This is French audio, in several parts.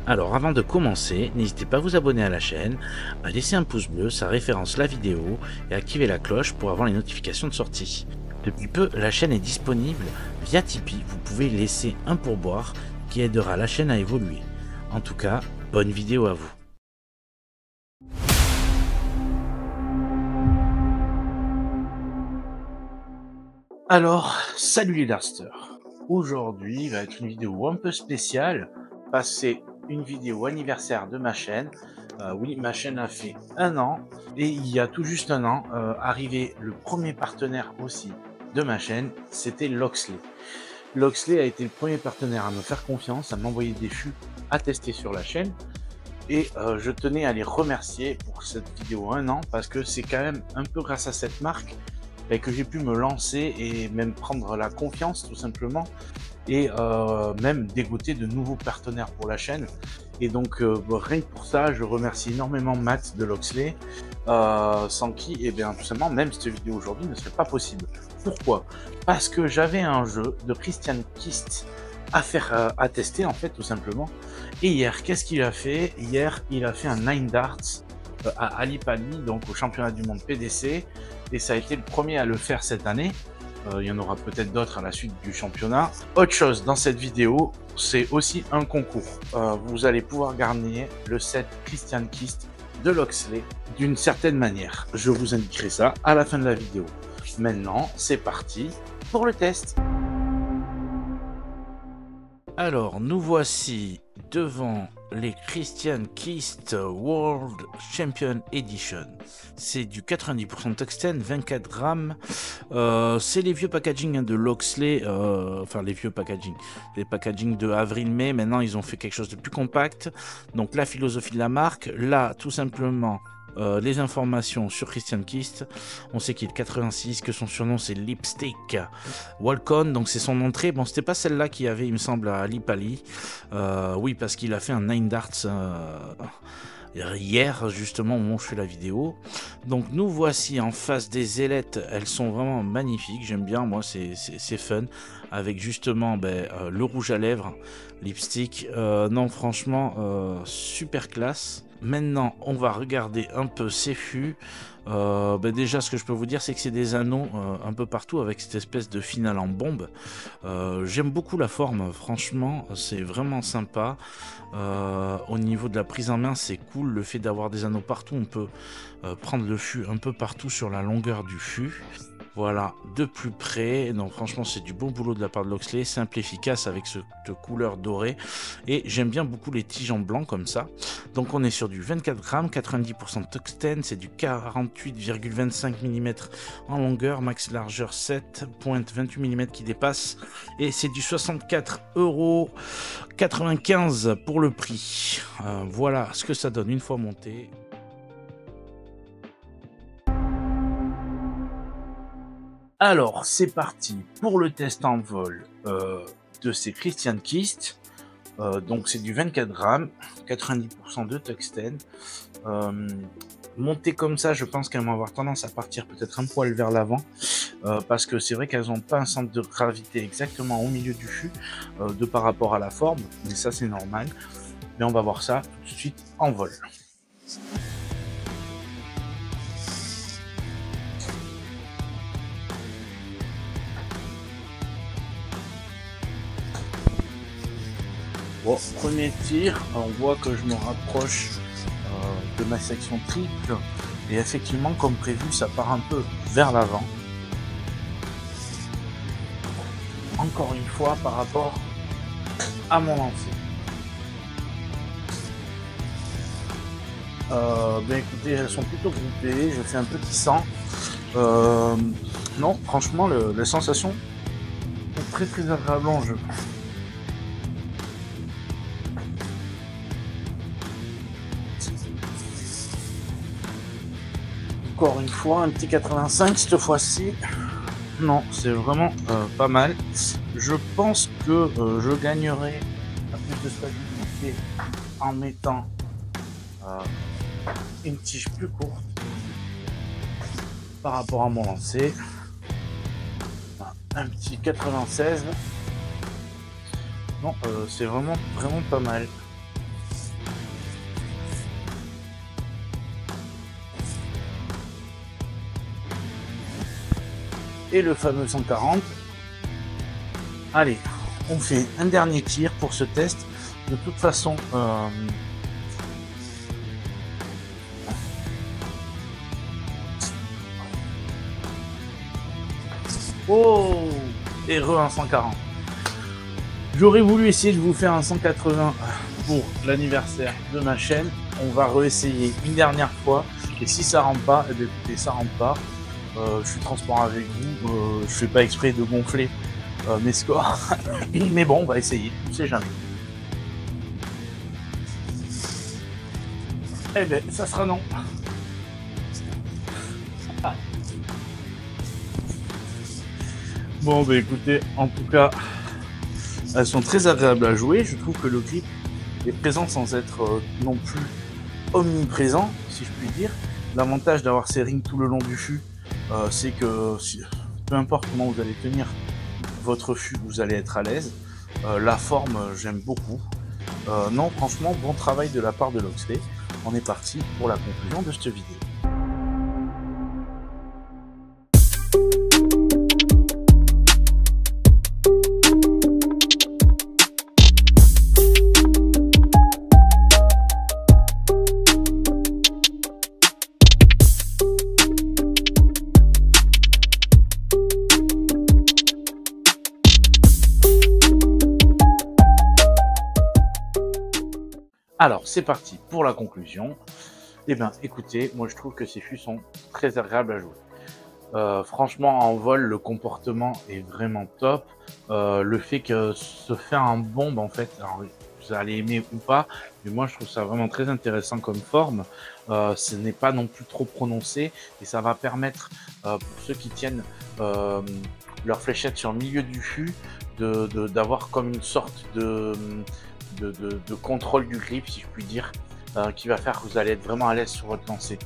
Alors avant de commencer, n'hésitez pas à vous abonner à la chaîne, à laisser un pouce bleu, ça référence la vidéo et à activer la cloche pour avoir les notifications de sortie. Depuis peu, la chaîne est disponible via Tipeee, vous pouvez laisser un pourboire qui aidera la chaîne à évoluer. En tout cas, bonne vidéo à vous. Alors, salut les darsters. Aujourd'hui va être une vidéo un peu spéciale, parce que c'est une vidéo anniversaire de ma chaîne. Oui, ma chaîne a fait 1 an, et il y a tout juste 1 an, arrivé le premier partenaire aussi de ma chaîne, c'était Loxley. Loxley a été le premier partenaire à me faire confiance, à m'envoyer des fûts à tester sur la chaîne, et je tenais à les remercier pour cette vidéo 1 an, parce que c'est quand même un peu grâce à cette marque que j'ai pu me lancer et même prendre la confiance tout simplement, et même dégoter de nouveaux partenaires pour la chaîne. Et donc rien que pour ça, je remercie énormément Matt de Loxley, sans qui, et bien tout simplement, même cette vidéo aujourd'hui ne serait pas possible. Pourquoi? Parce que j'avais un jeu de Christian Kist à faire à tester en fait tout simplement. Et hier, qu'est-ce qu'il a fait? Hier, il a fait un 9 darts à Ali Pali, donc au championnat du monde PDC, et ça a été le premier à le faire cette année. Il y en aura peut-être d'autres à la suite du championnat. Autre chose dans cette vidéo, c'est aussi un concours. Vous allez pouvoir gagner le set Christian Kist de Loxley d'une certaine manière. Je vous indiquerai ça à la fin de la vidéo. Maintenant, c'est parti pour le test. Alors, nous voici devant les Christian Kist World Champion Edition. C'est du 90% de tungstène, 24 grammes. C'est les vieux packaging de Loxley, enfin les vieux packaging, les packaging de avril-mai. Maintenant, ils ont fait quelque chose de plus compact. Donc, la philosophie de la marque, là, tout simplement, les informations sur Christian Kist. On sait qu'il est 86, que son surnom c'est Lipstick Walcon, donc c'est son entrée. Bon, c'était pas celle-là qu'il y avait, il me semble, à Ali Pali. Oui, parce qu'il a fait un 9 darts hier, justement, au moment où je fais la vidéo. Donc nous voici en face des ailettes, elles sont vraiment magnifiques, j'aime bien, moi c'est fun, avec justement le rouge à lèvres, Lipstick, non franchement, super classe. Maintenant, on va regarder un peu ces fûts. Déjà, ce que je peux vous dire, c'est que c'est des anneaux un peu partout avec cette espèce de finale en bombe. J'aime beaucoup la forme, franchement, c'est vraiment sympa. Au niveau de la prise en main, c'est cool. Le fait d'avoir des anneaux partout, on peut prendre le fût un peu partout sur la longueur du fût. Voilà, de plus près. Donc franchement, c'est du bon boulot de la part de Loxley, simple, efficace avec cette couleur dorée. Et j'aime bien beaucoup les tiges en blanc comme ça. Donc on est sur du 24 grammes, 90% de tungstène, c'est du 48,25 mm en longueur, max largeur 7, pointe 28 mm qui dépasse. Et c'est du 64,95 € pour le prix. Voilà ce que ça donne une fois monté. Alors, c'est parti pour le test en vol de ces Christian Kist. Donc, c'est du 24 grammes, 90% de tungstène. Monté comme ça, je pense qu'elles vont avoir tendance à partir peut-être un poil vers l'avant. Parce que c'est vrai qu'elles n'ont pas un centre de gravité exactement au milieu du fût, de par rapport à la forme. Mais ça, c'est normal. Mais on va voir ça tout de suite en vol. Bon, premier tir, on voit que je me rapproche de ma section triple, et effectivement, comme prévu, ça part un peu vers l'avant. Encore une fois, par rapport à mon lancer. Écoutez, elles sont plutôt groupées, je fais un petit sang. Non, franchement, la sensation est très très agréable en jeu. Encore une fois, un petit 85 cette fois-ci. Non, c'est vraiment pas mal. Je pense que je gagnerai à plus de stabilité en mettant une tige plus courte par rapport à mon lancer. Un petit 96. Non, c'est vraiment pas mal. et le fameux 140. Allez, on fait un dernier tir pour ce test. De toute façon, oh, heureux un 140. J'aurais voulu essayer de vous faire un 180 pour l'anniversaire de ma chaîne. On va réessayer une dernière fois. Et si ça rentre pas, eh bien, écoutez, ça rentre pas. Je suis transparent avec vous. Je fais pas exprès de gonfler mes scores. Mais bon, on va essayer. On sait jamais. Eh bien, ça sera non. Ah. Bon, ben écoutez, en tout cas, elles sont très agréables à jouer. Je trouve que le grip est présent sans être non plus omniprésent, si je puis dire. L'avantage d'avoir ces rings tout le long du fût, c'est que peu importe comment vous allez tenir votre fût, vous allez être à l'aise. La forme, j'aime beaucoup. Non, franchement, bon travail de la part de Loxley. On est parti pour la conclusion de cette vidéo. Alors, c'est parti pour la conclusion. Eh bien, écoutez, moi je trouve que ces fûts sont très agréables à jouer. Franchement, en vol, le comportement est vraiment top. Le fait que se faire un bombe, en fait, alors, vous allez aimer ou pas, mais moi je trouve ça vraiment très intéressant comme forme. Ce n'est pas non plus trop prononcé et ça va permettre, pour ceux qui tiennent leur fléchette sur le milieu du fût, d'avoir comme une sorte de contrôle du grip, si je puis dire, qui va faire que vous allez être vraiment à l'aise sur votre lancée.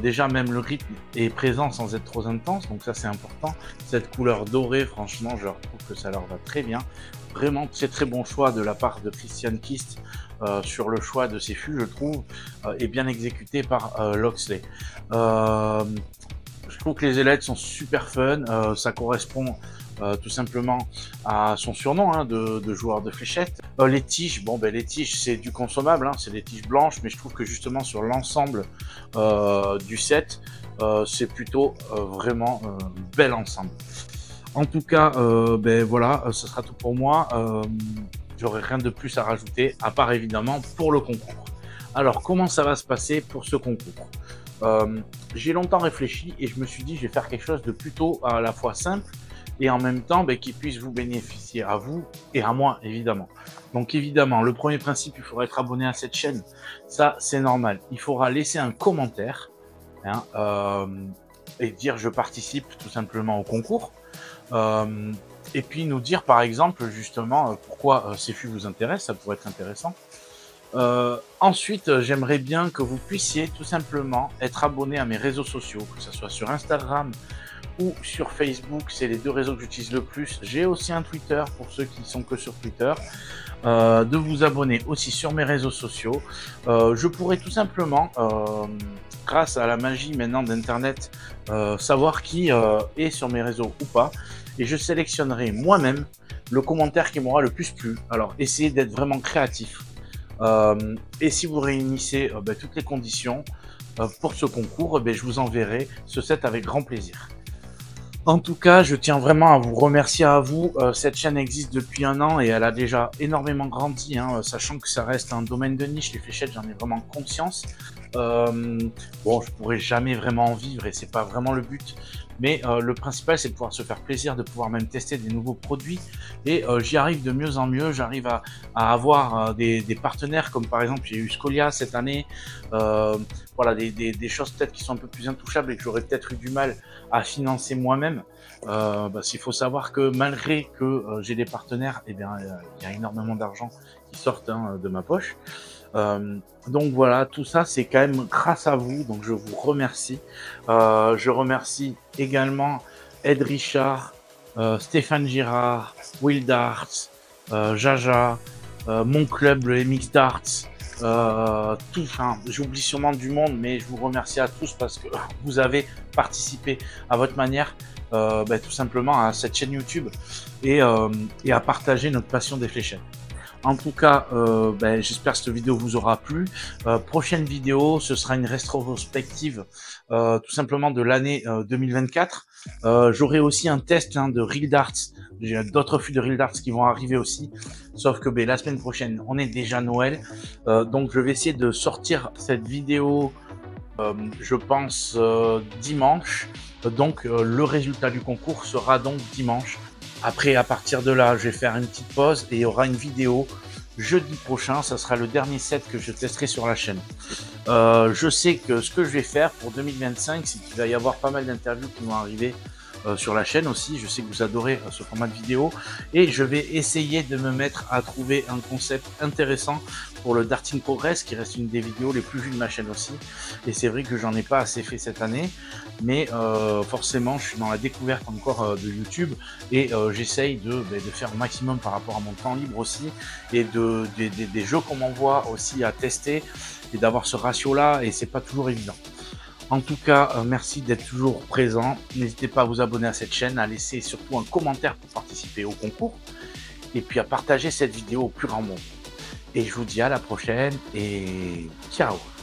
Déjà, même le grip est présent sans être trop intense, donc ça c'est important. Cette couleur dorée, franchement, je trouve que ça leur va très bien. Vraiment très bon choix de la part de Christian Kist sur le choix de ces fûts, je trouve, et bien exécuté par Loxley. Je trouve que les ailettes sont super fun, ça correspond tout simplement à son surnom de joueur de fléchette. Les tiges, bon ben les tiges c'est du consommable, c'est des tiges blanches, mais je trouve que justement sur l'ensemble du set, c'est plutôt vraiment bel ensemble. En tout cas, ben voilà, ce sera tout pour moi. J'aurai rien de plus à rajouter, à part évidemment pour le concours. Alors comment ça va se passer pour ce concours? J'ai longtemps réfléchi et je me suis dit je vais faire quelque chose de plutôt à la fois simple et en même temps qui puisse vous bénéficier à vous et à moi évidemment. Donc évidemment, le premier principe, il faudra être abonné à cette chaîne, ça c'est normal. Il faudra laisser un commentaire et dire je participe tout simplement au concours. Et puis nous dire par exemple justement pourquoi ces fûts vous intéressent, ça pourrait être intéressant. Ensuite, j'aimerais bien que vous puissiez tout simplement être abonné à mes réseaux sociaux, que ce soit sur Instagram ou sur Facebook, c'est les deux réseaux que j'utilise le plus. J'ai aussi un Twitter pour ceux qui sont que sur Twitter. De vous abonner aussi sur mes réseaux sociaux. Je pourrais tout simplement, grâce à la magie maintenant d'internet, savoir qui est sur mes réseaux ou pas, et je sélectionnerai moi-même le commentaire qui m'aura le plus plu. Alors essayez d'être vraiment créatif, et si vous réunissez toutes les conditions pour ce concours, je vous enverrai ce set avec grand plaisir. En tout cas, je tiens vraiment à vous remercier à vous. Cette chaîne existe depuis 1 an et elle a déjà énormément grandi, sachant que ça reste un domaine de niche. Les fléchettes, j'en ai vraiment conscience. Bon, je pourrais jamais vraiment en vivre et c'est pas vraiment le but. Mais le principal, c'est de pouvoir se faire plaisir, de pouvoir même tester des nouveaux produits. Et j'y arrive de mieux en mieux. J'arrive à avoir des partenaires, comme par exemple, j'ai eu Scolia cette année. Voilà, des choses peut-être qui sont un peu plus intouchables et que j'aurais peut-être eu du mal à financer moi-même. Parce qu'il faut savoir que malgré que j'ai des partenaires, il y a énormément d'argent qui sortent de ma poche. Donc voilà, tout ça c'est quand même grâce à vous, donc je vous remercie. Je remercie également Ed Richard, Stéphane Girard, Will Darts, Jaja, mon club le MX Darts, j'oublie sûrement du monde, mais je vous remercie à tous parce que vous avez participé à votre manière tout simplement à cette chaîne YouTube et à partager notre passion des fléchettes. En tout cas, j'espère que cette vidéo vous aura plu. Prochaine vidéo, ce sera une rétrospective tout simplement de l'année 2024. J'aurai aussi un test de Real Darts. J'ai d'autres flux de Real Darts qui vont arriver aussi. Sauf que la semaine prochaine, on est déjà Noël. Donc je vais essayer de sortir cette vidéo, je pense, dimanche. Donc le résultat du concours sera donc dimanche. Après, à partir de là, je vais faire une petite pause et il y aura une vidéo jeudi prochain. Ça sera le dernier set que je testerai sur la chaîne. Je sais que ce que je vais faire pour 2025, c'est qu'il va y avoir pas mal d'interviews qui vont arriver sur la chaîne aussi. Je sais que vous adorez ce format de vidéo et je vais essayer de me mettre à trouver un concept intéressant pour le Darting Progress, qui reste une des vidéos les plus vues de ma chaîne aussi. Et c'est vrai que j'en ai pas assez fait cette année, mais forcément je suis dans la découverte encore de YouTube et j'essaye de faire au maximum par rapport à mon temps libre aussi, et des jeux qu'on m'envoie aussi à tester, et d'avoir ce ratio là, et c'est pas toujours évident. En tout cas, merci d'être toujours présent. N'hésitez pas à vous abonner à cette chaîne, à laisser surtout un commentaire pour participer au concours, et puis à partager cette vidéo au plus grand nombre. Et je vous dis à la prochaine, et ciao!